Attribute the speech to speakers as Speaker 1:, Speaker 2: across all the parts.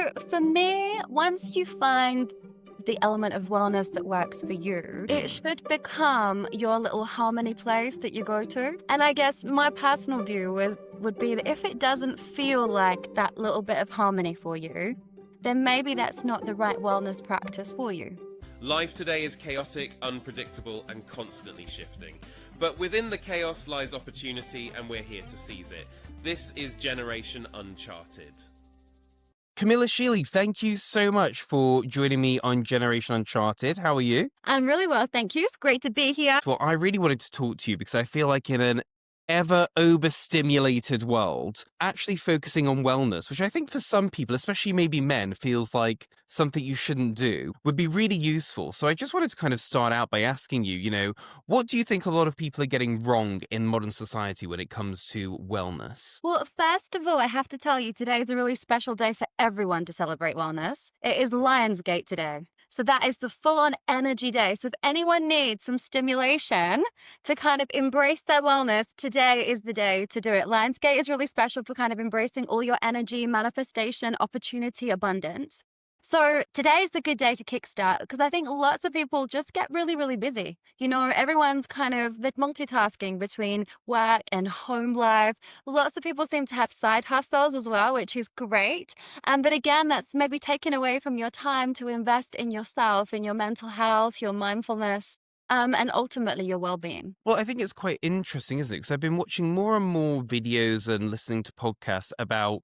Speaker 1: So for me, once you find the element of wellness that works for you, it should become your little harmony place that you go to. And I guess my personal view would be that if it doesn't feel like that little bit of harmony for you, then maybe that's not the right wellness practice for you.
Speaker 2: Life today is chaotic, unpredictable, and constantly shifting. But within the chaos lies opportunity, and we're here to seize it. This is Generation Uncharted.
Speaker 3: Camilla Sheeley, thank you so much for joining me on Generation Uncharted. How are you?
Speaker 1: I'm really well, thank you. It's great to be here.
Speaker 3: Well, I really wanted to talk to you because I feel like in an ever overstimulated world, actually focusing on wellness, which I think for some people, especially maybe men, feels like something you shouldn't do, would be really useful. So I just wanted to kind of start out by asking you, what do you think a lot of people are getting wrong in modern society when it comes to wellness?
Speaker 1: Well, first of all, I have to tell you, today is a really special day for everyone to celebrate wellness. It is Lionsgate today. So that is the full-on energy day. So if anyone needs some stimulation to kind of embrace their wellness, today is the day to do it. Lionsgate is really special for kind of embracing all your energy, manifestation, opportunity, abundance. So today is the good day to kickstart because I think lots of people just get really, really busy. Everyone's they're multitasking between work and home life. Lots of people seem to have side hustles as well, which is great. But again, that's maybe taken away from your time to invest in yourself, in your mental health, your mindfulness, and ultimately your well-being.
Speaker 3: Well, I think it's quite interesting, isn't it? Because I've been watching more and more videos and listening to podcasts about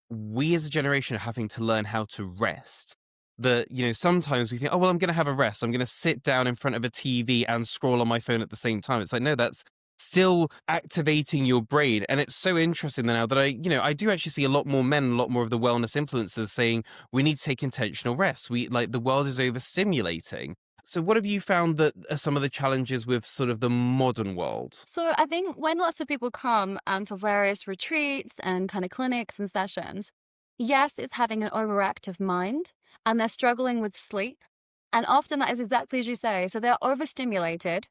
Speaker 3: we as a generation are having to learn how to rest. That, sometimes we think, oh, well, I'm going to have a rest. I'm going to sit down in front of a TV and scroll on my phone at the same time. It's like, no, that's still activating your brain. And it's so interesting now that I do actually see a lot more men, a lot more of the wellness influencers saying we need to take intentional rest. The world is overstimulating. So what have you found that are some of the challenges with sort of the modern world?
Speaker 1: So I think when lots of people come for various retreats and kind of clinics and sessions, yes, it's having an overactive mind and they're struggling with sleep. And often that is exactly as you say. So they're overstimulated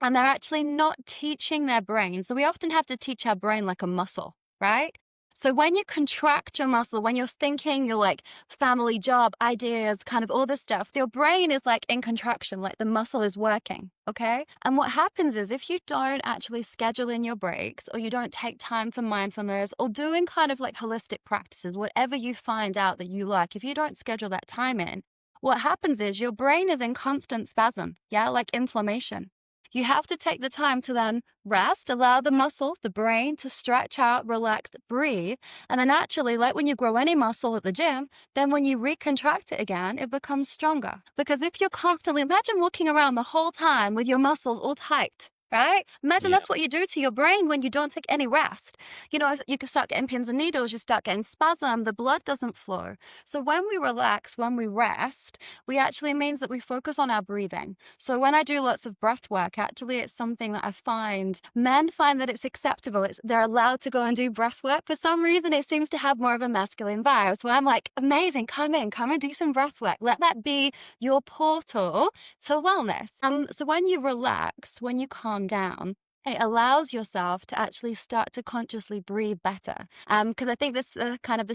Speaker 1: and they're actually not teaching their brain. So we often have to teach our brain like a muscle, right? So when you contract your muscle, when you're thinking, you're like family, job, ideas, kind of all this stuff, your brain is like in contraction, like the muscle is working, okay? And what happens is if you don't actually schedule in your breaks or you don't take time for mindfulness or doing kind of like holistic practices, whatever you find out that you like, if you don't schedule that time in, what happens is your brain is in constant spasm, like inflammation. You have to take the time to then rest, allow the muscle, the brain to stretch out, relax, breathe. And then actually, like when you grow any muscle at the gym, then when you recontract it again, it becomes stronger. Because if you're constantly, imagine walking around the whole time with your muscles all tight. Right? Imagine that's what you do to your brain when you don't take any rest. You can start getting pins and needles, you start getting spasm, the blood doesn't flow. So when we relax, when we rest, we actually means that we focus on our breathing. So when I do lots of breath work, actually it's something that I find men find that it's acceptable. They're allowed to go and do breath work. For some reason, it seems to have more of a masculine vibe. So I'm like, amazing, come and do some breath work. Let that be your portal to wellness. So when you relax, when you calm down, it allows yourself to actually start to consciously breathe better. Because I think this kind of the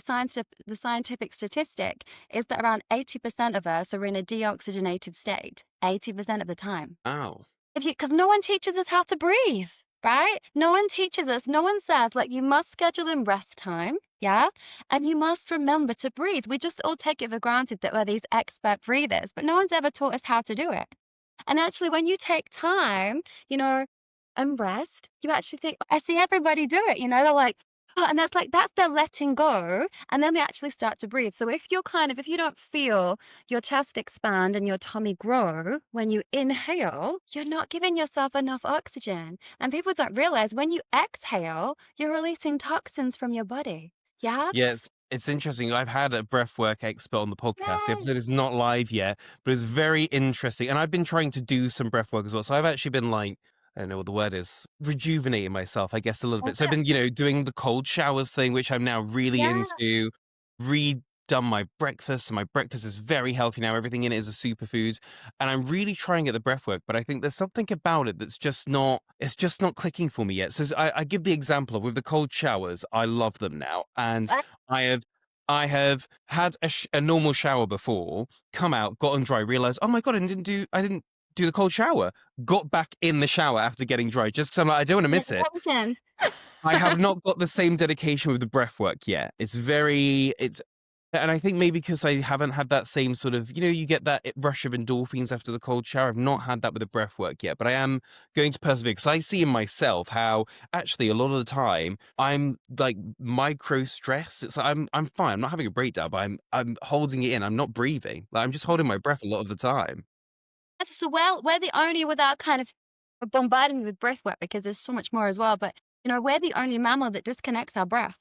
Speaker 1: scientific statistic is that around 80% of us are in a deoxygenated state 80% of the time.
Speaker 3: Wow.
Speaker 1: Because no one teaches us how to breathe, right? No one teaches us. No one says like you must schedule in rest time. Yeah. And you must remember to breathe. We just all take it for granted that we're these expert breathers, but no one's ever taught us how to do it. And actually, when you take time, and rest, you actually think, I see everybody do it, they're like, oh, and that's their letting go. And then they actually start to breathe. So if you don't feel your chest expand and your tummy grow when you inhale, you're not giving yourself enough oxygen. And people don't realize when you exhale, you're releasing toxins from your body. Yeah.
Speaker 3: Yeah, it's interesting. I've had a breathwork expert on the podcast. The
Speaker 1: Yay.
Speaker 3: episode is not live yet, but it's very interesting. And I've been trying to do some breathwork as well. So I've actually been like, I don't know what the word is, rejuvenating myself, I guess, a little bit. So I've been, doing the cold showers thing, which I'm now really
Speaker 1: Yeah.
Speaker 3: into, redone my breakfast. And my breakfast is very healthy now. Everything in it is a superfood. And I'm really trying at the breathwork, but I think there's something about it that's just not clicking for me yet. So I give the example of with the cold showers, I love them now. And I have I have had a normal shower before, come out, gotten dry, realized, oh my God, I didn't do the cold shower. Got back in the shower after getting dry, just because I'm like, I don't want to miss it.
Speaker 1: Dedication.
Speaker 3: I have not got the same dedication with the breath work yet. And I think maybe because I haven't had that same sort of, you get that rush of endorphins after the cold shower. I've not had that with the breath work yet, but I am going to persevere because I see in myself how actually a lot of the time I'm like micro stress. It's like I'm fine. I'm not having a breakdown, but I'm holding it in. I'm not breathing. Like I'm just holding my breath a lot of the time.
Speaker 1: So we're the only, without kind of bombarding you with breath work, because there's so much more as well, but we're the only mammal that disconnects our breath.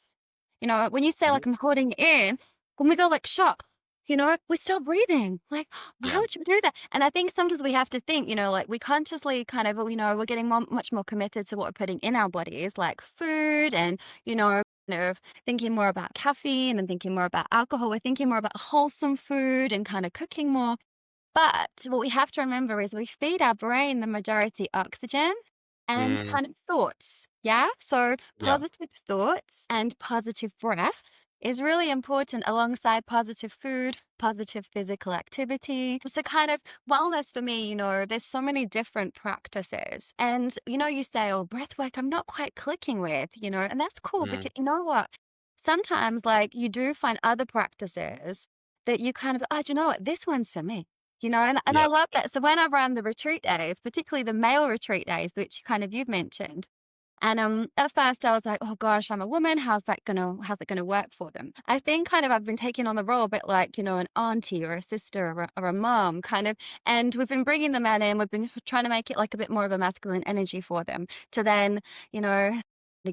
Speaker 1: When you say
Speaker 3: Mhm.
Speaker 1: like I'm holding it in, when we go like shock, we stop breathing. Like, why
Speaker 3: Yeah.
Speaker 1: would you do that? And I think sometimes we have to think, like we consciously kind of, we're getting much more committed to what we're putting in our bodies, like food and, kind of thinking more about caffeine and thinking more about alcohol. We're thinking more about wholesome food and kind of cooking more. But what we have to remember is we feed our brain the majority oxygen and
Speaker 3: Mm,
Speaker 1: kind of thoughts. Yeah. So
Speaker 3: yeah.
Speaker 1: positive thoughts and positive breath is really important alongside positive food, positive physical activity. So kind of wellness for me, there's so many different practices. And you say, oh, breath work, I'm not quite clicking with, and that's cool
Speaker 3: Mm,
Speaker 1: because you know what? Sometimes like you do find other practices that you kind of, oh, do you know what? This one's for me. And I
Speaker 3: yeah.
Speaker 1: love that. So when I run the retreat days, particularly the male retreat days, which kind of you've mentioned, and at first I was like, oh gosh, I'm a woman. How's it gonna work for them? I think kind of I've been taking on the role a bit like, an auntie or a sister or a mom kind of, and we've been bringing the men in. We've been trying to make it like a bit more of a masculine energy for them to then, to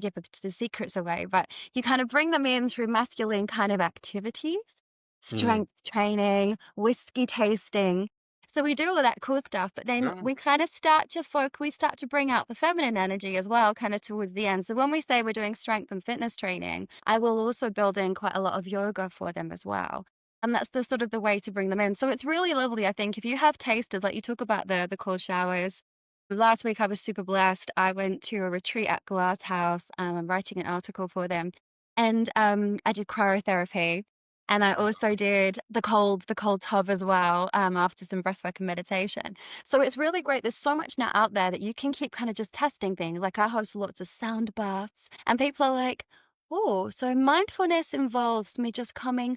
Speaker 1: give the secrets away, but you kind of bring them in through masculine kind of activities,
Speaker 3: Mm.
Speaker 1: strength training, whiskey tasting. So we do all of that cool stuff, but then
Speaker 3: Ah,
Speaker 1: we kind of we start to bring out the feminine energy as well, kind of towards the end. So when we say we're doing strength and fitness training, I will also build in quite a lot of yoga for them as well. And that's the sort of the way to bring them in. So it's really lovely, I think, if you have tasters, like you talk about the cold showers. Last week I was super blessed. I went to a retreat at Glass House. I'm writing an article for them. And I did cryotherapy. And I also did the cold tub as well, after some breathwork and meditation. So it's really great. There's so much now out there that you can keep kind of just testing things. Like I host lots of sound baths, and people are like, oh, so mindfulness involves me just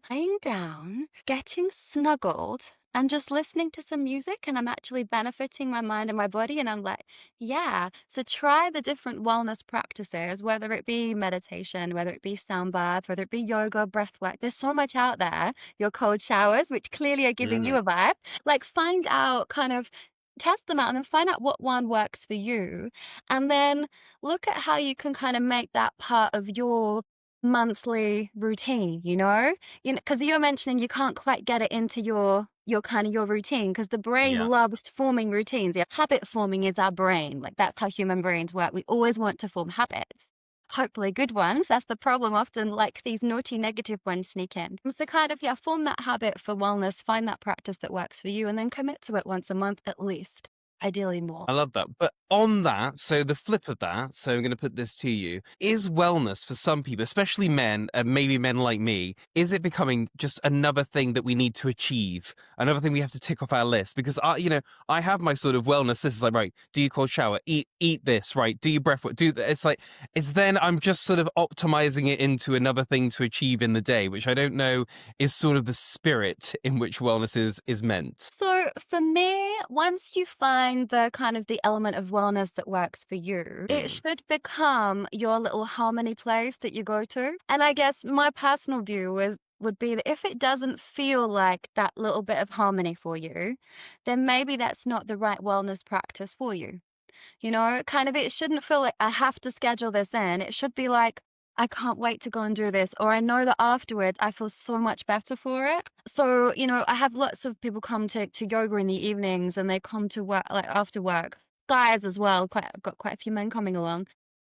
Speaker 1: laying down, getting snuggled, and just listening to some music, and I'm actually benefiting my mind and my body. And I'm like, yeah. So try the different wellness practices, whether it be meditation, whether it be sound bath, whether it be yoga, breath work. There's so much out there. Your cold showers, which clearly are giving
Speaker 3: mm,
Speaker 1: you a vibe. Like find out kind of test them out and then find out what one works for you. And then look at how you can kind of make that part of your monthly routine, because you're mentioning you can't quite get it into your kind of your routine because the brain
Speaker 3: yeah.
Speaker 1: loves forming routines. Yeah, habit forming is our brain. Like that's how human brains work. We always want to form habits. Hopefully good ones. That's the problem. Often like these naughty negative ones sneak in. So kind of, yeah, form that habit for wellness, find that practice that works for you and then commit to it once a month at least, ideally more.
Speaker 3: I love that. But on that, so the flip of that, so I'm going to put this to you, is wellness for some people, especially men, and maybe men like me, is it becoming just another thing that we need to achieve? Another thing we have to tick off our list? Because I have my sort of wellness. This is like, right, do you cold shower? Eat this, right? Do you breath work? It's like, it's then I'm just sort of optimizing it into another thing to achieve in the day, which I don't know is sort of the spirit in which wellness is meant.
Speaker 1: So for me, once you find the kind of the element of wellness that works for you, it
Speaker 3: Mm,
Speaker 1: should become your little harmony place that you go to. And I guess my personal view would be that if it doesn't feel like that little bit of harmony for you, then maybe that's not the right wellness practice for you. Kind of it shouldn't feel like I have to schedule this in. It should be like, I can't wait to go and do this. Or I know that afterwards I feel so much better for it. So, I have lots of people come to yoga in the evenings and they come to work like after work. Guys as well. I've got quite a few men coming along.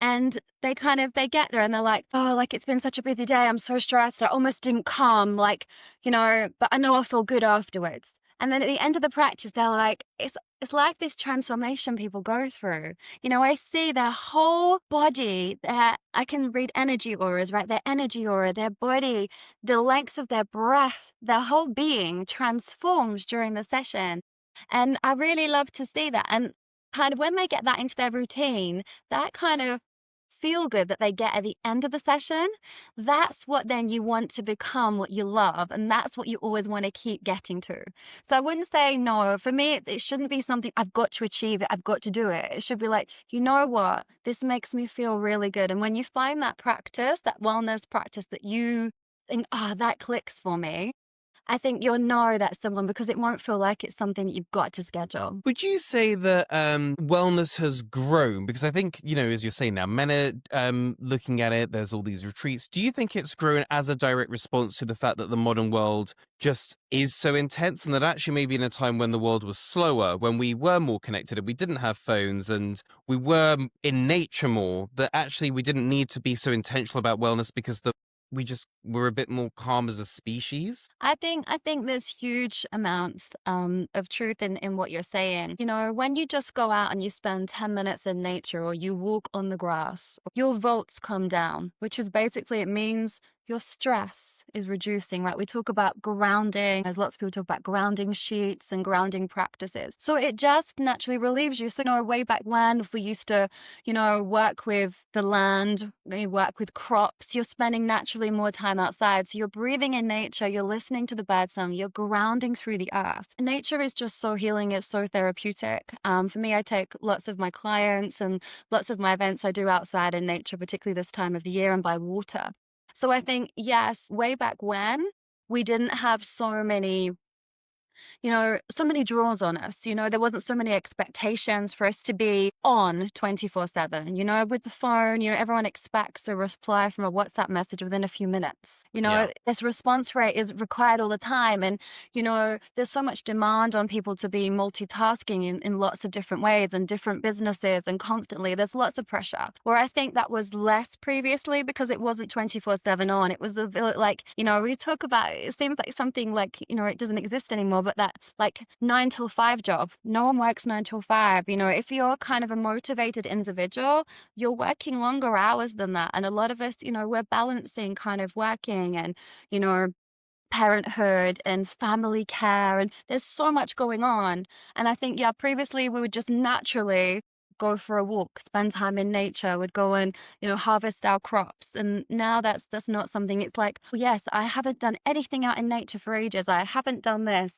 Speaker 1: And they get there and they're like, oh, like it's been such a busy day. I'm so stressed. I almost didn't come, but I know I feel good afterwards. And then at the end of the practice, they're like, it's like this transformation people go through. I see their whole body, I can read energy auras, right? Their energy aura, their body, the length of their breath, their whole being transforms during the session. And I really love to see that. And kind of when they get that into their routine, that kind of feel good that they get at the end of the session, that's what then you want to become what you love. And that's what you always want to keep getting to. So I wouldn't say no. For me, it shouldn't be something I've got to achieve it. I've got to do it. It should be like, you know what? This makes me feel really good. And when you find that practice, that wellness practice that you think, that clicks for me, I think you'll know that's the one because it won't feel like it's something that you've got to schedule.
Speaker 3: Would you say that wellness has grown? Because I think, as you're saying now, men are looking at it, there's all these retreats. Do you think it's grown as a direct response to the fact that the modern world just is so intense, and that actually maybe in a time when the world was slower, when we were more connected and we didn't have phones and we were in nature more, that actually we didn't need to be so intentional about wellness because we just were a bit more calm as a species?
Speaker 1: I think there's huge amounts of truth in what you're saying. When you just go out and you spend 10 minutes in nature or you walk on the grass, your volts come down, which is basically it means your stress is reducing, right? We talk about grounding. There's lots of people talk about grounding sheets and grounding practices. So it just naturally relieves you. So, way back when, if we used to, work with the land, we work with crops, you're spending naturally more time outside. So you're breathing in nature, you're listening to the bird song, you're grounding through the earth. Nature is just so healing, it's so therapeutic. For me, I take lots of my clients and lots of my events I do outside in nature, particularly this time of the year and by water. So I think, yes, way back when, we didn't have so many draws on us. There wasn't so many expectations for us to be on 24/7. With the phone, everyone expects a reply from a WhatsApp message within a few minutes.
Speaker 3: Yeah.
Speaker 1: This response rate is required all the time. And, there's so much demand on people to be multitasking in lots of different ways and different businesses and constantly. There's lots of pressure. Where I think that was less previously because it wasn't 24/7 on. It was like, we talk about, it seems like something like, it doesn't exist anymore, but that like 9 till 5 job. No one works 9 till 5. If you're kind of a motivated individual, you're working longer hours than that. And a lot of us, we're balancing kind of working and, parenthood and family care. And there's so much going on. And I think, yeah, previously we would just naturally go for a walk, spend time in nature, would go and, harvest our crops. And now that's not something. It's like, oh, yes, I haven't done anything out in nature for ages. I haven't done this.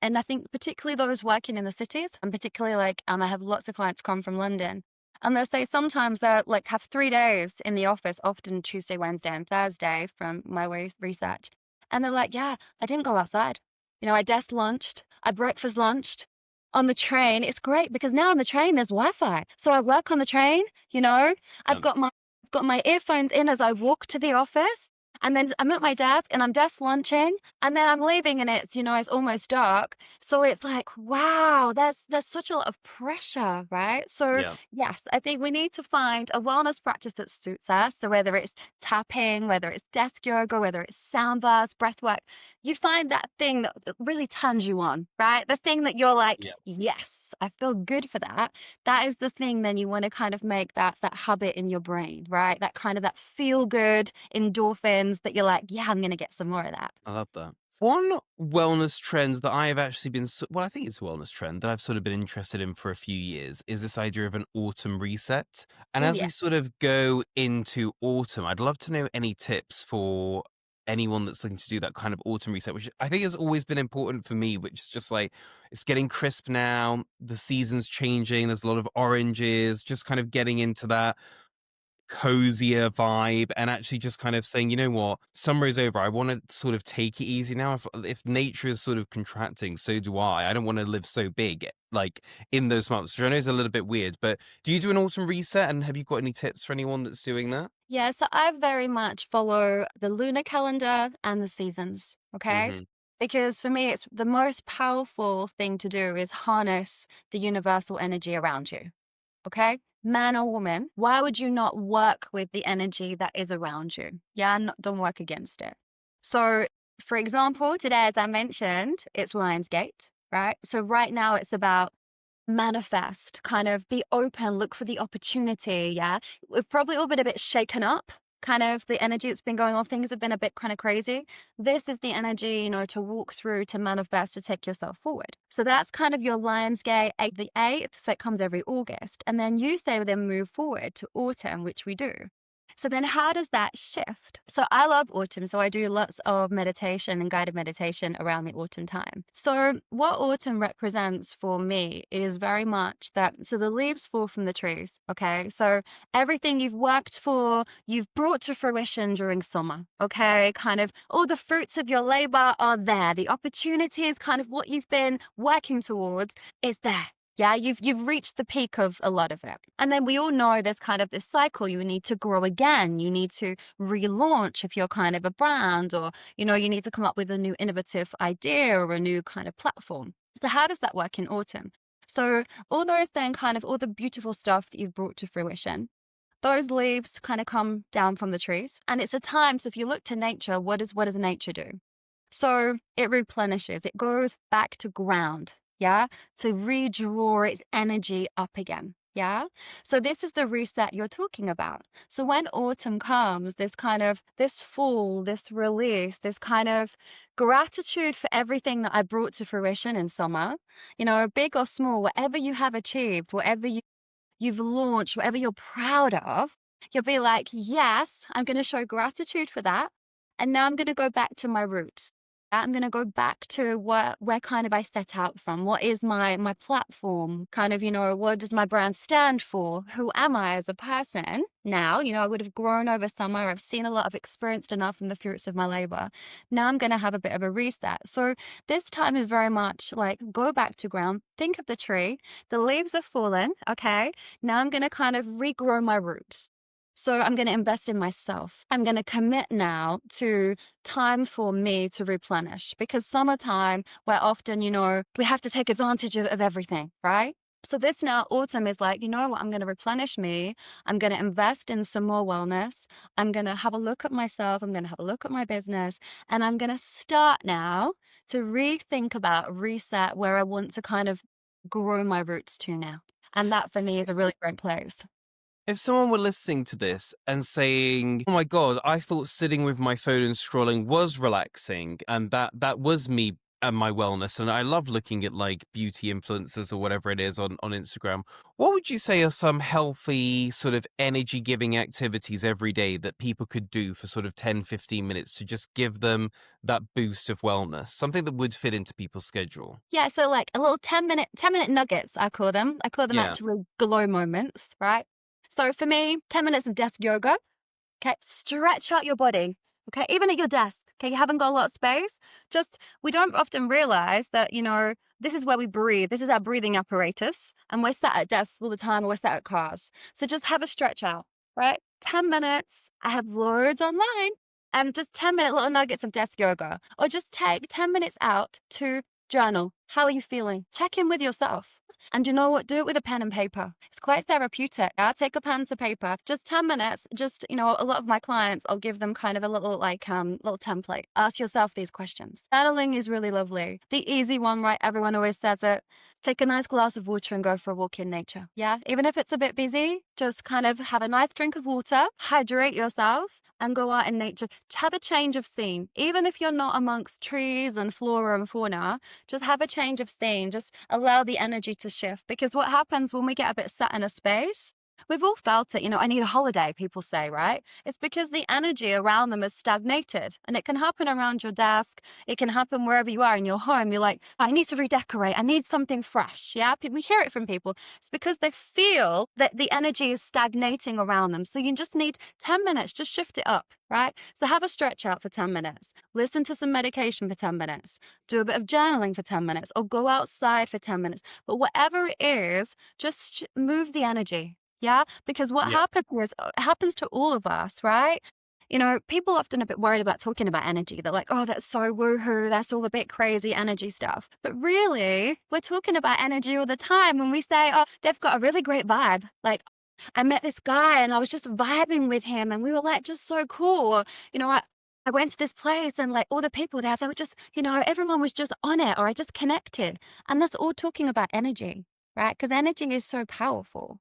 Speaker 1: And I think particularly those working in the cities, and particularly like I have lots of clients come from London, and they'll say sometimes they'll like have 3 days in the office, often Tuesday, Wednesday, and Thursday from my research. And they're like, yeah, I didn't go outside. I desk lunched, I breakfast lunched. On the train, it's great because now on the train there's Wi-Fi. So I work on the train, I've got my earphones in as I walk to the office. And then I'm at my desk and I'm desk lunching and then I'm leaving and it's almost dark. So it's like, wow, there's such a lot of pressure, right? So
Speaker 3: Yeah.
Speaker 1: yes, I think we need to find a wellness practice that suits us. So whether it's tapping, whether it's desk yoga, whether it's sound baths, breath work, you find that thing that really turns you on, right? The thing that you're like,
Speaker 3: Yeah.
Speaker 1: yes, I feel good for that. That is the thing then you want to kind of make that habit in your brain, right? That kind of that feel good endorphins that you're like, yeah, I'm going to get some more of that.
Speaker 3: I love that. One wellness trend that I have actually been, I think it's a wellness trend that I've sort of been interested in for a few years is this idea of an autumn reset. And
Speaker 1: Oh,
Speaker 3: as
Speaker 1: yeah.
Speaker 3: we sort of go into autumn, I'd love to know any tips for anyone that's looking to do that kind of autumn reset, which I think has always been important for me, which is just like, it's getting crisp now, the season's changing, there's a lot of oranges, just kind of getting into that cozier vibe and actually just kind of saying, you know what, summer is over. I want to sort of take it easy now. If nature is sort of contracting, so do I. I don't want to live so big like in those months, which I know is a little bit weird, but do you do an autumn reset and have you got any tips for anyone that's doing that?
Speaker 1: Yeah, so I very much follow the lunar calendar and the seasons, okay?
Speaker 3: Hmm.
Speaker 1: Because for me, it's the most powerful thing to do is harness the universal energy around you. Okay, man or woman, why would you not work with the energy that is around you? Yeah, don't work against it. So For example, today, as I mentioned, it's Lionsgate, right? So right now it's about manifest, kind of be open, look for the opportunity. Yeah. We've probably all been a bit shaken up, kind of the energy that's been going on. Things have been a bit kind of crazy. This is the energy, to walk through, to manifest, to take yourself forward. So that's kind of your Lionsgate, the 8th. So it comes every August. And then you say, then move forward to autumn, which we do. So then how does that shift? So I love autumn. So I do lots of meditation and guided meditation around the autumn time. So what autumn represents for me is very much that, so the leaves fall from the trees. Okay. So everything you've worked for, you've brought to fruition during summer. Okay. Kind of all the fruits of your labor are there. The opportunities, kind of what you've been working towards is there. Yeah, you've reached the peak of a lot of it. And then we all know there's kind of this cycle. You need to grow again. You need to relaunch if you're kind of a brand, or, you need to come up with a new innovative idea or a new kind of platform. So how does that work in autumn? So all those then kind of all the beautiful stuff that you've brought to fruition, those leaves kind of come down from the trees. And it's a time. So if you look to nature, what does nature do? So it replenishes, it goes back to ground, yeah, to redraw its energy up again. Yeah. So this is the reset you're talking about. So when autumn comes, this fall, this release, this kind of gratitude for everything that I brought to fruition in summer, big or small, whatever you have achieved, whatever you've launched, whatever you're proud of, you'll be like, yes, I'm going to show gratitude for that. And now I'm going to go back to my roots. I'm going to go back to where kind of I set out from. What is my platform? Kind of, what does my brand stand for? Who am I as a person? Now, I would have grown over summer. I've seen a lot. I've experienced enough from the fruits of my labor. Now I'm going to have a bit of a reset. So this time is very much like go back to ground. Think of the tree. The leaves are fallen. Okay. Now I'm going to kind of regrow my roots. So I'm going to invest in myself. I'm going to commit now to time for me to replenish, because summertime, where often, we have to take advantage of everything, right? So this now autumn is like, what, I'm going to replenish me. I'm going to invest in some more wellness. I'm going to have a look at myself. I'm going to have a look at my business, and I'm going to start now to rethink about reset where I want to kind of grow my roots to now. And that for me is a really great place.
Speaker 3: If someone were listening to this and saying, "Oh my God, I thought sitting with my phone and scrolling was relaxing, and that was me and my wellness, and I love looking at like beauty influencers or whatever it is on Instagram," what would you say are some healthy sort of energy giving activities every day that people could do for sort of 10-15 minutes to just give them that boost of wellness, something that would fit into people's schedule?
Speaker 1: Yeah, so like a little 10-minute nuggets, I call them. I call them
Speaker 3: Yeah.
Speaker 1: actually glow moments, right? So for me, 10 minutes of desk yoga. Okay, stretch out your body. Okay, even at your desk. Okay, you haven't got a lot of space. We don't often realize that, this is where we breathe. This is our breathing apparatus. And we're sat at desks all the time, or we're sat at cars. So just have a stretch out, right? 10 minutes. I have loads online. And just 10-minute little nuggets of desk yoga. Or just take 10 minutes out to journal. How are you feeling? Check in with yourself. And you know what? Do it with a pen and paper. It's quite therapeutic. I'll take a pen to paper, just 10 minutes. Just, a lot of my clients, I'll give them kind of a little little template. Ask yourself these questions. Journaling is really lovely. The easy one, right? Everyone always says it. Take a nice glass of water and go for a walk in nature. Yeah. Even if it's a bit busy, just kind of have a nice drink of water, hydrate yourself, and go out in nature. Have a change of scene. Even if you're not amongst trees and flora and fauna, just have a change of scene. Just allow the energy to shift. Because what happens when we get a bit set in a space, we've all felt it, I need a holiday, people say, right? It's because the energy around them is stagnated. And it can happen around your desk. It can happen wherever you are in your home. You're like, I need to redecorate. I need something fresh. Yeah. We hear it from people. It's because they feel that the energy is stagnating around them. So you just need 10 minutes, just shift it up, right? So have a stretch out for 10 minutes. Listen to some medication for 10 minutes. Do a bit of journaling for 10 minutes, or go outside for 10 minutes. But whatever it is, just move the energy. Yeah, because what
Speaker 3: Yeah.
Speaker 1: happens is it happens to all of us, right? People often a bit worried about talking about energy. They're like, oh, that's so woohoo, that's all a bit crazy energy stuff. But really, we're talking about energy all the time when we say, oh, they've got a really great vibe. Like, I met this guy and I was just vibing with him and we were like just so cool. Or, I went to this place and like all the people there, they were just, everyone was just on it, or I just connected. And that's all talking about energy, right? Because energy is so powerful.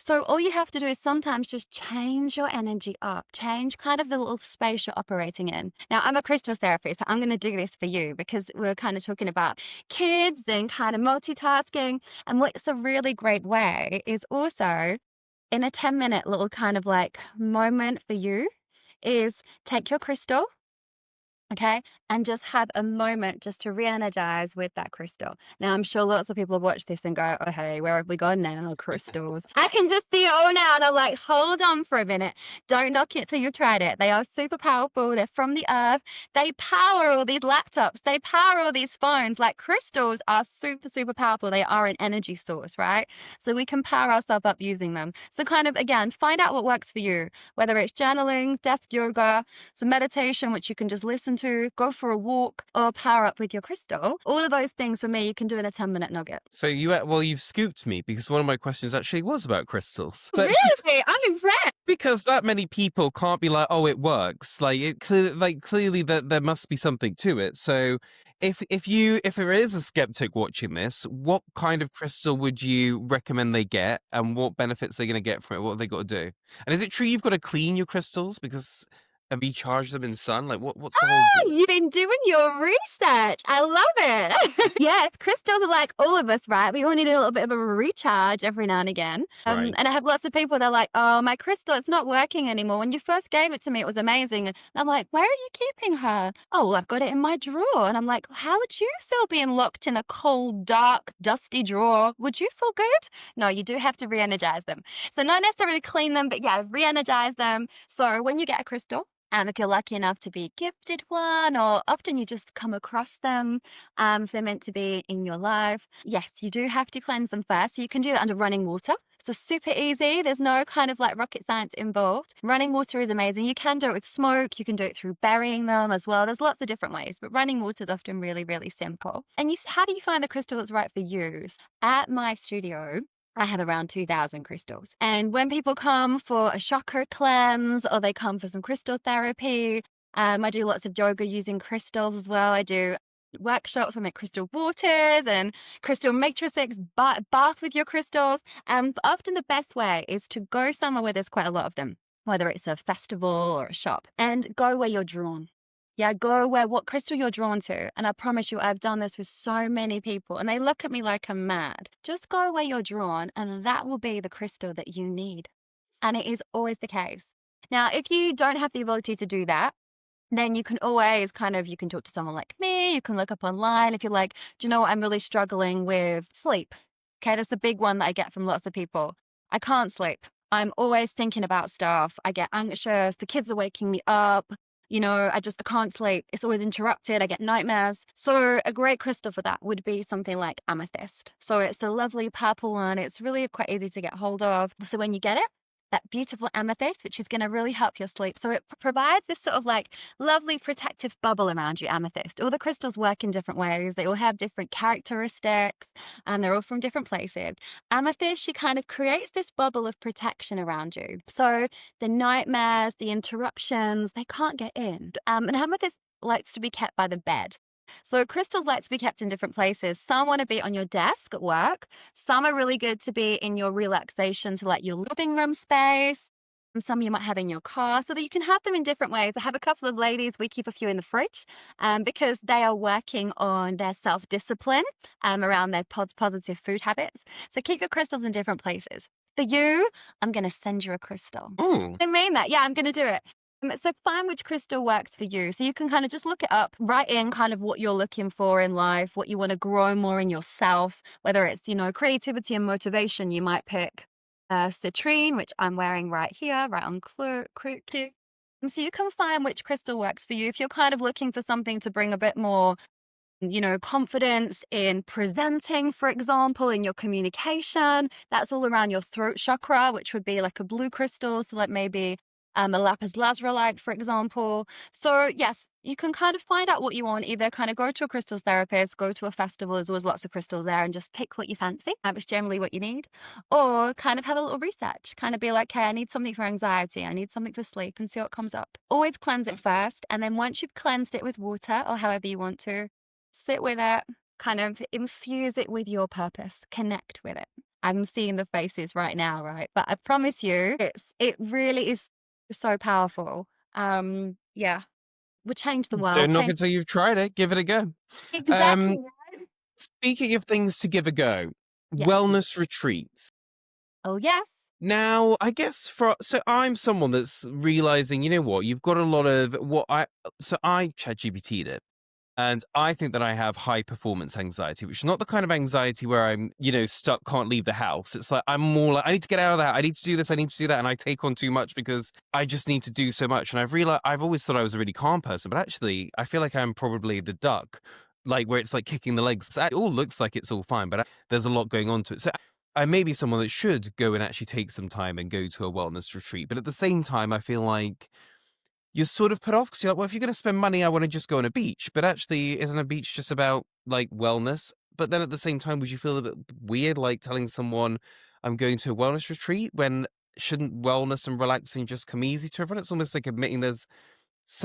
Speaker 1: So all you have to do is sometimes just change your energy up, change kind of the little space you're operating in. Now, I'm a crystal therapist, so I'm going to do this for you because we're kind of talking about kids and kind of multitasking. And what's a really great way is also in a 10-minute little kind of like moment for you is take your crystal, okay, and just have a moment just to re-energize with that crystal. Now, I'm sure lots of people have watched this and go, oh, hey, where have we gone now? Crystals. I can just see it all now. And I'm like, hold on for a minute. Don't knock it till you've tried it. They are super powerful. They're from the earth. They power all these laptops. They power all these phones. Like crystals are super, super powerful. They are an energy source, right? So we can power ourselves up using them. So kind of, again, find out what works for you, whether it's journaling, desk yoga, some meditation, which you can just listen to, go for a walk, or power up with your crystal. All of those things for me, you can do in a 10-minute nugget.
Speaker 3: So you've scooped me because one of my questions actually was about crystals. So,
Speaker 1: Really? I'm impressed.
Speaker 3: because that many people can't be like, oh, it works. Clearly that there must be something to it. So if there is a skeptic watching this, what kind of crystal would you recommend they get, and what benefits they're going to get from it? What have they got to do? And is it true you've got to clean your crystals because and recharge them in sun? Like what's the whole deal?
Speaker 1: You've been doing your research. I love it. Yes, crystals are like all of us, right? We all need a little bit of a recharge every now and again.
Speaker 3: Right.
Speaker 1: And I have lots of people that are like, oh, my crystal, it's not working anymore. When you first gave it to me, it was amazing. And I'm like, where are you keeping her? Oh, well, I've got it in my drawer. And I'm like, how would you feel being locked in a cold, dark, dusty drawer? Would you feel good? No, you do have to re-energize them. So not necessarily clean them, but yeah, re-energize them. So when you get a crystal, if you're lucky enough to be gifted one, or often you just come across them, if they're meant to be in your life, yes, you do have to cleanse them first. So you can do that under running water. So super easy. There's no kind of like rocket science involved. Running water is amazing. You can do it with smoke. You can do it through burying them as well. There's lots of different ways, but running water is often really, really simple. And how do you find the crystal that's right for you? At my studio, I have around 2,000 crystals. And when people come for a chakra cleanse, or they come for some crystal therapy, I do lots of yoga using crystals as well. I do workshops where I make crystal waters and crystal matrices, bath with your crystals. But often the best way is to go somewhere where there's quite a lot of them, whether it's a festival or a shop, and go where you're drawn. Yeah, go where what crystal you're drawn to. And I promise you, I've done this with so many people, and they look at me like I'm mad. Just go where you're drawn, and that will be the crystal that you need. And it is always the case. Now, if you don't have the ability to do that, then you can always you can talk to someone like me. You can look up online if you're like, do you know what? I'm really struggling with sleep. Okay, that's a big one that I get from lots of people. I can't sleep. I'm always thinking about stuff. I get anxious. The kids are waking me up. I can't sleep. It's always interrupted. I get nightmares. So a great crystal for that would be something like amethyst. So it's a lovely purple one. It's really quite easy to get hold of. So when you get it, that beautiful amethyst, which is going to really help your sleep. So it provides this sort of like lovely protective bubble around you, amethyst. All the crystals work in different ways. They all have different characteristics, and they're all from different places. Amethyst, she kind of creates this bubble of protection around you. So the nightmares, the interruptions, they can't get in. And amethyst likes to be kept by the bed. So crystals like to be kept in different places. Some want to be on your desk at work. Some are really good to be in your relaxation, so like your living room space. Some you might have in your car, so that you can have them in different ways. I have a couple of ladies, we keep a few in the fridge because they are working on their self-discipline around their positive food habits. So keep your crystals in different places. For you, I'm going to send you a crystal.
Speaker 3: Oh.
Speaker 1: I mean that. Yeah, I'm going to do it. So find which crystal works for you. So you can kind of just look it up, write in kind of what you're looking for in life, what you want to grow more in yourself, whether it's, creativity and motivation. You might pick citrine, which I'm wearing right here, right on Q. So you can find which crystal works for you. If you're kind of looking for something to bring a bit more, confidence in presenting, for example, in your communication, that's all around your throat chakra, which would be like a blue crystal. So like maybe a lapis lazuli, for example. So yes, you can kind of find out what you want. Either kind of go to a crystals therapist, go to a festival, there's always lots of crystals there, and just pick what you fancy. It's generally what you need. Or kind of have a little research, kind of be like, okay, I need something for anxiety, I need something for sleep, and see what comes up. Always cleanse it first. And then once you've cleansed it with water or however you want to, sit with it, kind of infuse it with your purpose, connect with it. I'm seeing the faces right now, right? But I promise you, it really is so powerful. Yeah, would change the world.
Speaker 3: Don't knock
Speaker 1: Change
Speaker 3: it till you've tried it. Give it a go.
Speaker 1: exactly.
Speaker 3: Um,
Speaker 1: Right?
Speaker 3: Speaking of things to give a go,
Speaker 1: Yes.
Speaker 3: wellness retreats.
Speaker 1: Oh, yes.
Speaker 3: Now, I guess so I'm someone that's realizing, you know what, you've got a lot of I ChatGPT'd it. And I think that I have high performance anxiety, which is not the kind of anxiety where I'm, stuck, can't leave the house. It's like I'm more like, I need to get out of that. I need to do this. I need to do that. And I take on too much because I just need to do so much. And I've always thought I was a really calm person, but actually I feel like I'm probably the duck, like where it's like kicking the legs. It all looks like it's all fine, but there's a lot going on to it. So I may be someone that should go and actually take some time and go to a wellness retreat. But at the same time, I feel like you're sort of put off because you're like, well, if you're going to spend money, I want to just go on a beach. But actually, isn't a beach just about like wellness? But then at the same time, would you feel a bit weird like telling someone I'm going to a wellness retreat when shouldn't wellness and relaxing just come easy to everyone? It's almost like admitting there's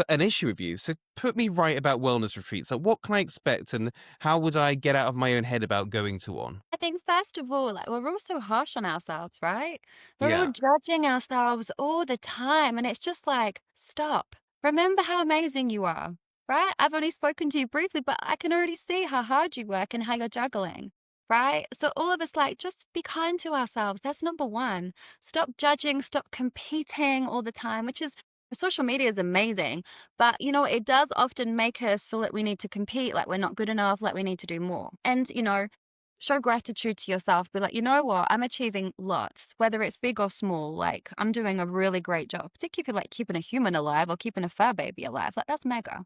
Speaker 3: an issue with you. So put me right about wellness retreats. Like, what can I expect and how would I get out of my own head about going to one?
Speaker 1: I think first of all, like we're all so harsh on ourselves, right? We're all
Speaker 3: Yeah.
Speaker 1: judging ourselves all the time, and it's just like, stop. Remember how amazing you are, right? I've only spoken to you briefly, but I can already see how hard you work and how you're juggling, right? So all of us, like, just be kind to ourselves. That's number one. Stop judging, stop competing all the time, which is social media is amazing, but it does often make us feel like we need to compete, like we're not good enough, like we need to do more. And show gratitude to yourself. Be like, you know what? I'm achieving lots, whether it's big or small. Like, I'm doing a really great job, particularly if you're like keeping a human alive or keeping a fur baby alive. Like, that's mega.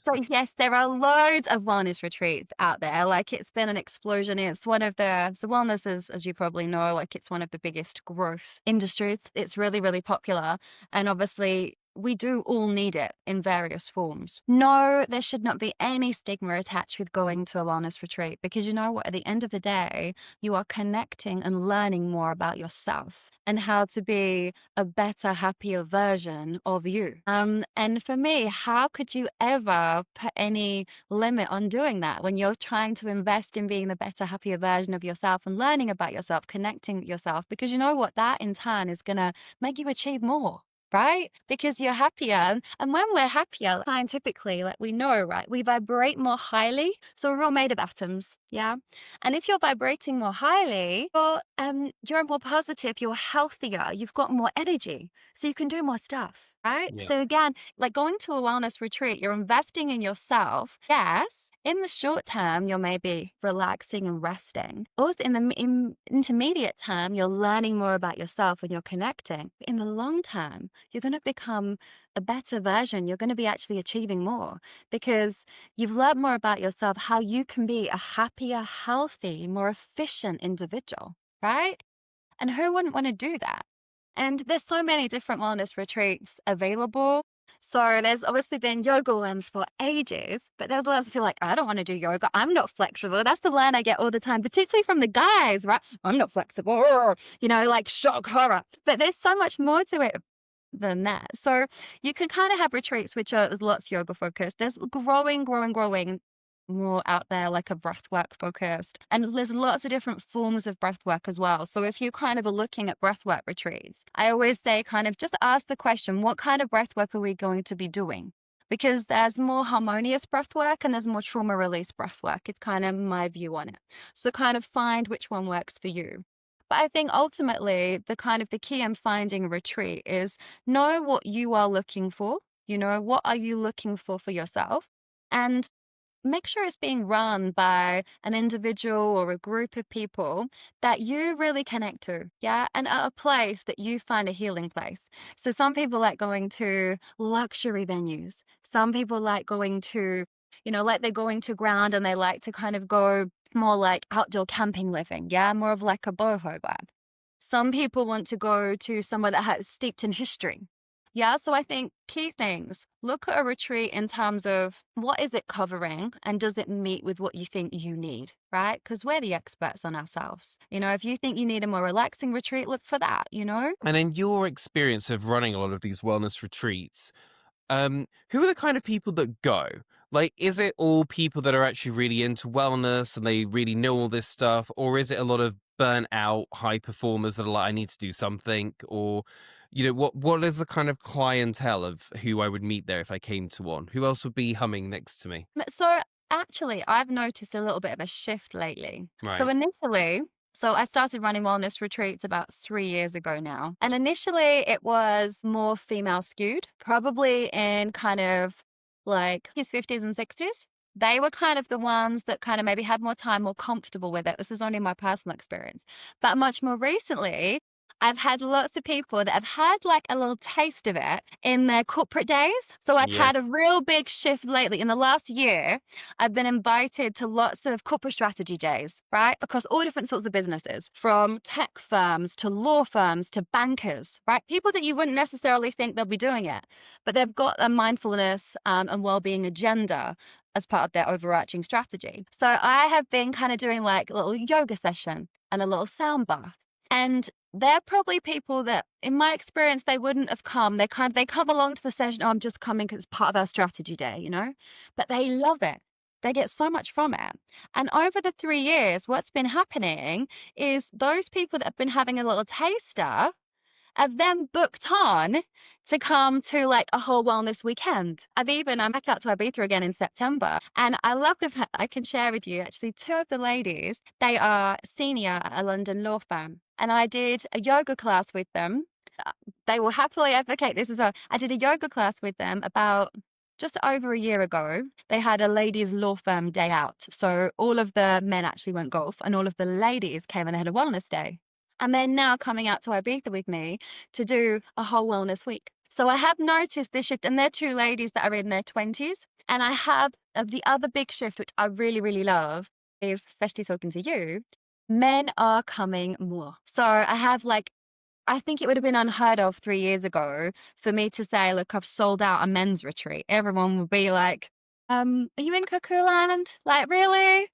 Speaker 1: So, yes, there are loads of wellness retreats out there. Like, it's been an explosion. It's one of so wellness is, as you probably know, like, it's one of the biggest growth industries. It's really, really popular. And obviously, we do all need it in various forms. No, there should not be any stigma attached with going to a wellness retreat because you know what? At the end of the day, you are connecting and learning more about yourself and how to be a better, happier version of you. And for me, how could you ever put any limit on doing that when you're trying to invest in being the better, happier version of yourself and learning about yourself, connecting with yourself? Because you know what? That in turn is going to make you achieve more, right? Because you're happier. And when we're happier, scientifically, like we know, right, we vibrate more highly. So we're all made of atoms, yeah? And if you're vibrating more highly, you're more positive, you're healthier, you've got more energy, so you can do more stuff, right?
Speaker 3: Yeah.
Speaker 1: So again, like going to a wellness retreat, you're investing in yourself. Yes, in the short term, you're maybe relaxing and resting. Also, in the intermediate term, you're learning more about yourself and you're connecting. In the long term, you're going to become a better version. You're going to be actually achieving more because you've learned more about yourself, how you can be a happier, healthy, more efficient individual, right? And who wouldn't want to do that? And there's so many different wellness retreats available. So there's obviously been yoga ones for ages, but there's lots of people like, I don't want to do yoga. I'm not flexible. That's the line I get all the time, particularly from the guys, right? I'm not flexible, like shock horror. But there's so much more to it than that. So you can kind of have retreats which are there's lots yoga focused. There's growing more out there like a breath work focused. And there's lots of different forms of breath work as well. So if you kind of are looking at breath work retreats, I always say kind of just ask the question, what kind of breath work are we going to be doing? Because there's more harmonious breath work and there's more trauma release breath work. It's kind of my view on it. So kind of find which one works for you. But I think ultimately the key in finding a retreat is know what you are looking for. What are you looking for yourself? And make sure it's being run by an individual or a group of people that you really connect to, yeah, and at a place that you find a healing place. So some people like going to luxury venues. Some people like going to, like they're going to ground and they like to kind of go more like outdoor camping living, yeah, more of like a boho vibe. Some people want to go to somewhere that has steeped in history. Yeah, so I think key things. Look at a retreat in terms of what is it covering and does it meet with what you think you need, right? Because we're the experts on ourselves. If you think you need a more relaxing retreat, look for that.
Speaker 3: And in your experience of running a lot of these wellness retreats, who are the kind of people that go? Like, is it all people that are actually really into wellness and they really know all this stuff, or is it a lot of burnt out high performers that are like, I need to do something, or what is the kind of clientele of who I would meet there if I came to one? Who else would be humming next to me?
Speaker 1: So actually, I've noticed a little bit of a shift lately. So
Speaker 3: Right.
Speaker 1: initially, so I started running wellness retreats about 3 years ago now. And initially, it was more female skewed, probably in kind of like his 50s and 60s. They were kind of the ones that kind of maybe had more time, more comfortable with it. This is only my personal experience. But much more recently, I've had lots of people that have had like a little taste of it in their corporate days. So I've
Speaker 3: Yeah.
Speaker 1: had a real big shift lately. In the last year, I've been invited to lots of corporate strategy days, right? Across all different sorts of businesses, from tech firms to law firms to bankers, right? People that you wouldn't necessarily think they'll be doing it, but they've got a mindfulness and well-being agenda as part of their overarching strategy. So I have been kind of doing like a little yoga session and a little sound bath. And they're probably people that, in my experience, they wouldn't have come. They come along to the session. Oh, I'm just coming because it's part of our strategy day. But they love it. They get so much from it. And over the 3 years, what's been happening is those people that have been having a little taster have then booked on to come to like a whole wellness weekend. I'm back out to Ibiza again in September. And I love the fact I can share with you actually two of the ladies, they are senior at a London law firm. And I did a yoga class with them. Uh, They will happily advocate this as well. I did a yoga class with them about just over a year ago. They had a ladies' law firm day out. So all of the men actually went golf and all of the ladies came and they had a wellness day. And they're now coming out to Ibiza with me to do a whole wellness week. So I have noticed this shift, and they're two ladies that are in their 20s. And I have the other big shift, which I really, really love, is especially talking to you, men are coming more. So I have like, I think it would have been unheard of 3 years ago for me to say, look, I've sold out a men's retreat. Everyone would be like, are you in Cuckoo Land? Like, really?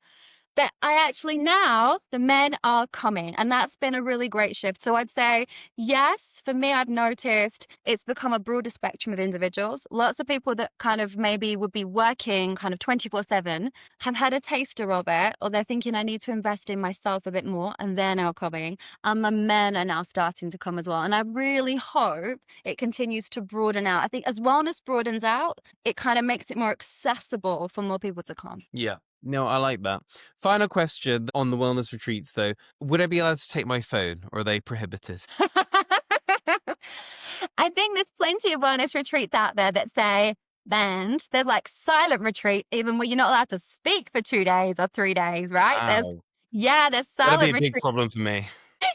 Speaker 1: But I actually now the men are coming, and that's been a really great shift. So I'd say, yes, for me, I've noticed it's become a broader spectrum of individuals. Lots of people that kind of maybe would be working kind of 24/7 have had a taster of it, or they're thinking I need to invest in myself a bit more, and they're now coming. And the men are now starting to come as well. And I really hope it continues to broaden out. I think as wellness broadens out, it kind of makes it more accessible for more people to come.
Speaker 3: Yeah. No, I like that. Final question on the wellness retreats, though. Would I be allowed to take my phone, or are they prohibited?
Speaker 1: I think there's plenty of wellness retreats out there that say banned. There's like silent retreat, even where you're not allowed to speak for 2 days or 3 days, right?
Speaker 3: Wow.
Speaker 1: There's
Speaker 3: That'll be
Speaker 1: silent
Speaker 3: a big
Speaker 1: retreat.
Speaker 3: problem for me.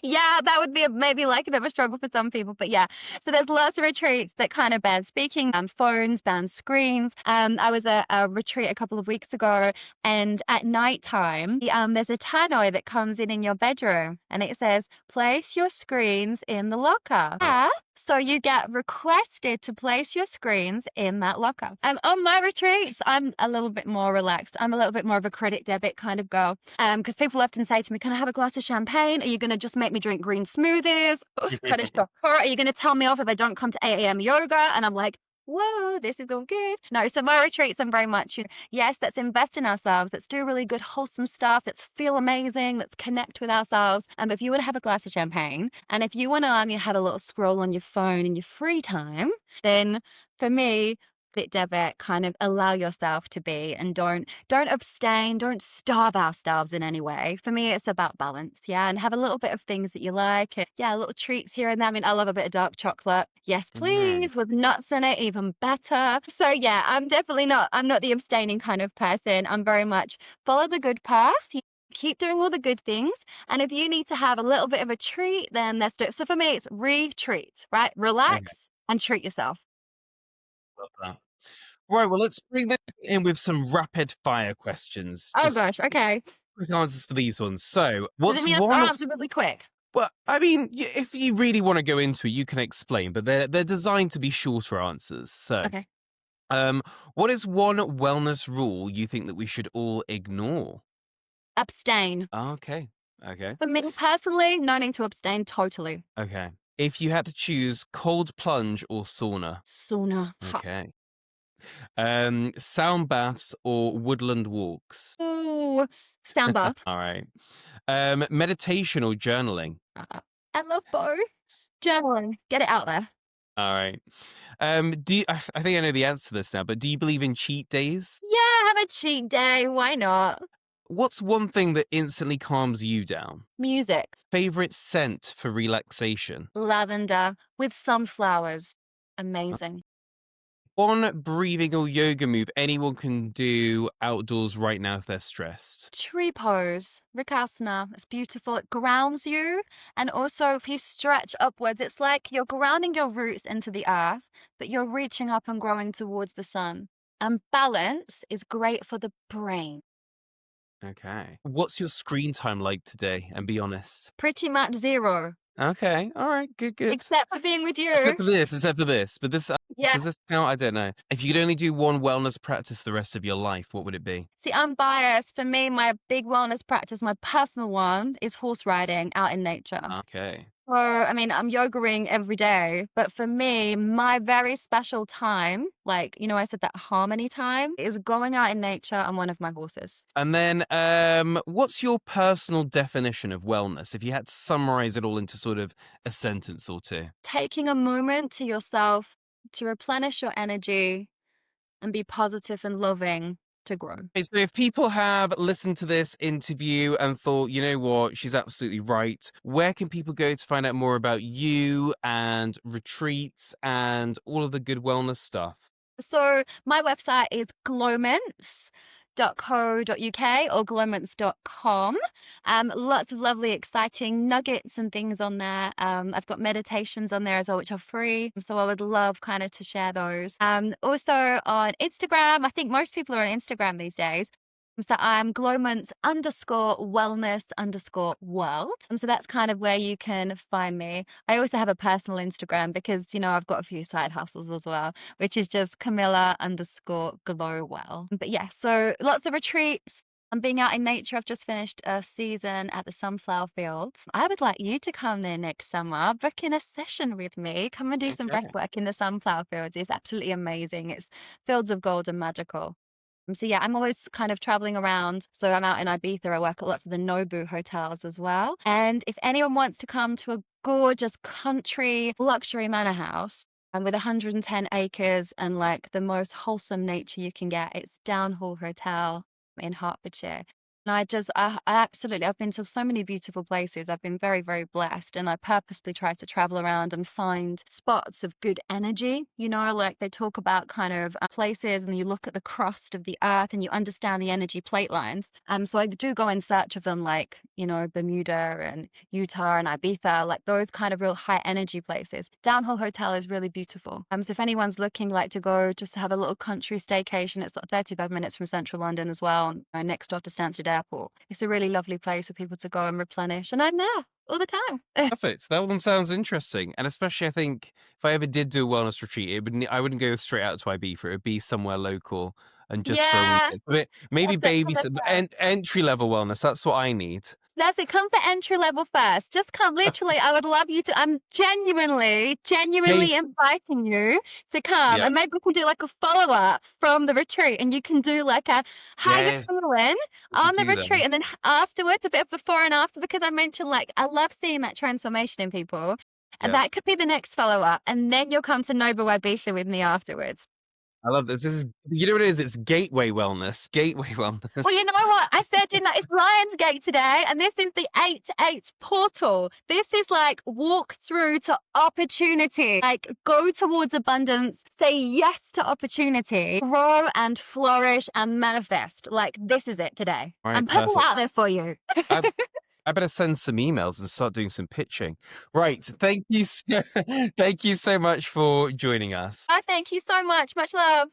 Speaker 1: Yeah, that would be maybe like a bit of a struggle for some people, but yeah. So there's lots of retreats that kind of ban speaking, phones, ban screens. I was at a retreat a couple of weeks ago, and at nighttime, there's a tannoy that comes in your bedroom, and it says, "Place your screens in the locker." Yeah. So you get requested to place your screens in that locker. On my retreats, I'm a little bit more relaxed. I'm a little bit more of a credit debit kind of girl. Because people often say to me, "Can I have a glass of champagne? Are you going to just make me drink green smoothies? Kind of shock her. Are you going to tell me off if I don't come to 8 a.m. yoga?" And I'm like, whoa, this is all good. No, so my retreats, I'm very much, yes, let's invest in ourselves. Let's do really good, wholesome stuff. Let's feel amazing. Let's connect with ourselves. And if you want to have a glass of champagne, and if you want to you have a little scroll on your phone in your free time, then for me, bit debit, kind of allow yourself to be, and don't abstain, don't starve ourselves in any way. For me, it's about balance, yeah, and have a little bit of things that you like, and yeah, little treats here and there. I mean, I love a bit of dark chocolate, yes
Speaker 3: Nice.
Speaker 1: please, with nuts in it, even better. So yeah, I'm not the abstaining kind of person. I'm very much follow the good path. Keep doing all the good things, and if you need to have a little bit of a treat, then let's do it. So for me, it's retreat, right?
Speaker 3: Okay,
Speaker 1: Relax and treat yourself.
Speaker 3: love that. Right, well, let's bring that in with some rapid fire questions.
Speaker 1: Oh
Speaker 3: Just
Speaker 1: gosh, okay.
Speaker 3: quick answers for these ones. So,
Speaker 1: Does it
Speaker 3: what's
Speaker 1: mean
Speaker 3: one?
Speaker 1: absolutely quick?
Speaker 3: Well, I mean, if you really want to go into it, you can explain, but they're designed to be shorter answers. So,
Speaker 1: Okay.
Speaker 3: um, what is one wellness rule you think that we should all ignore?
Speaker 1: Abstain.
Speaker 3: Okay. Okay.
Speaker 1: For me personally, no need to abstain totally.
Speaker 3: Okay. If you had to choose cold plunge or sauna.
Speaker 1: Sauna, hot.
Speaker 3: Okay. Sound baths or woodland walks.
Speaker 1: Ooh, sound bath.
Speaker 3: All right. Meditation or journaling.
Speaker 1: I love both. Journaling, get it out there.
Speaker 3: All right. I think I know the answer to this now, but do you believe in cheat days?
Speaker 1: Yeah, have a cheat day. Why not?
Speaker 3: What's one thing that instantly calms you down?
Speaker 1: Music,
Speaker 3: Favorite scent for relaxation?
Speaker 1: lavender with sunflowers. Amazing.
Speaker 3: One breathing or yoga move anyone can do outdoors right now if they're stressed.
Speaker 1: Tree pose, Rikasana. It's beautiful. It grounds you. And also, if you stretch upwards, it's like you're grounding your roots into the earth, but you're reaching up and growing towards the sun. And balance is great for the brain.
Speaker 3: Okay. What's your screen time like today? And be honest.
Speaker 1: Pretty much zero,
Speaker 3: Okay. All right. Good. Good.
Speaker 1: except for being with
Speaker 3: Except
Speaker 1: you.
Speaker 3: for this. Except for this. But this
Speaker 1: Yeah.
Speaker 3: does this count? I don't know. If you could only do one wellness practice the rest of your life, what would it be?
Speaker 1: See, I'm biased. For me, my big wellness practice, my personal one, is horse riding out in nature.
Speaker 3: Okay.
Speaker 1: So, I mean, I'm yogaing every day, but for me, my very special time, like, I said that harmony time, is going out in nature on one of my horses.
Speaker 3: And then, what's your personal definition of wellness? If you had to summarize it all into sort of a sentence or two.
Speaker 1: Taking a moment to yourself to replenish your energy and be positive and loving to grow.
Speaker 3: Okay, so if people have listened to this interview and thought, you know what, she's absolutely right, where can people go to find out more about you and retreats and all of the good wellness stuff?
Speaker 1: So my website is glowmints.co.uk or glowmints.com. Lots of lovely, exciting nuggets and things on there. I've got meditations on there as well, which are free. So I would love kind of to share those. Also on Instagram, I think most people are on Instagram these days. So I'm glowmonths_wellness_world. So that's kind of where you can find me. I also have a personal Instagram because, I've got a few side hustles as well, which is just Camilla_glowwell. But yeah, so lots of retreats. I'm being out in nature. I've just finished a season at the sunflower fields. I would like you to come there next summer, book in a session with me. Come and do some
Speaker 3: Okay.
Speaker 1: breath work in the sunflower fields. It's absolutely amazing. It's fields of gold and magical. So yeah, I'm always kind of traveling around. So I'm out in Ibiza. I work at lots of the Nobu hotels as well. And if anyone wants to come to a gorgeous country luxury manor house and with 110 acres and like the most wholesome nature you can get, it's Downhall Hotel in Hertfordshire. And I absolutely, I've been to so many beautiful places. I've been very, very blessed. And I purposely try to travel around and find spots of good energy. Like they talk about kind of places and you look at the crust of the earth and you understand the energy plate lines. So I do go in search of them, like, Bermuda and Utah and Ibiza, like those kind of real high energy places. Downhall Hotel is really beautiful. So if anyone's looking like to go just to have a little country staycation, it's 35 minutes from central London as well, next door to Stansted Airport. It's a really lovely place for people to go and replenish, and I'm there all the time.
Speaker 3: Perfect. That one sounds interesting. And especially, I think if I ever did do a wellness retreat, I wouldn't go straight out to Ibiza. It would be somewhere local and just for a
Speaker 1: Yeah,
Speaker 3: weekend. Maybe
Speaker 1: that's it.
Speaker 3: baby, entry level wellness. That's what I need.
Speaker 1: That's it. Come for entry level first. Just come. Literally, I would love you to. I'm genuinely
Speaker 3: Hey,
Speaker 1: inviting you to come,
Speaker 3: yeah,
Speaker 1: and maybe we can do like a follow up from the retreat, and you can do like a how you
Speaker 3: yes,
Speaker 1: feeling
Speaker 3: we could
Speaker 1: on the
Speaker 3: do that.
Speaker 1: retreat, and then afterwards a bit of before and after, because I mentioned like I love seeing that transformation in people, and
Speaker 3: Yeah.
Speaker 1: that could be the next follow up, and then you'll come to Nobu Ibiza with me afterwards.
Speaker 3: I love this. You know what it is? It's gateway wellness. Gateway wellness.
Speaker 1: Well, you know what? I said, didn't I? It's Lionsgate today, and this is the 8-8 portal. This is like walk through to opportunity, like go towards abundance, say yes to opportunity, grow and flourish and manifest. Like this is it today.
Speaker 3: All right,
Speaker 1: I'm putting it
Speaker 3: perfect.
Speaker 1: out there for you.
Speaker 3: I better send some emails and start doing some pitching. Right. Thank you. Thank you so much for joining us.
Speaker 1: Thank you so much. Much love.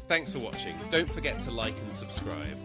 Speaker 2: Thanks for watching. Don't forget to like and subscribe.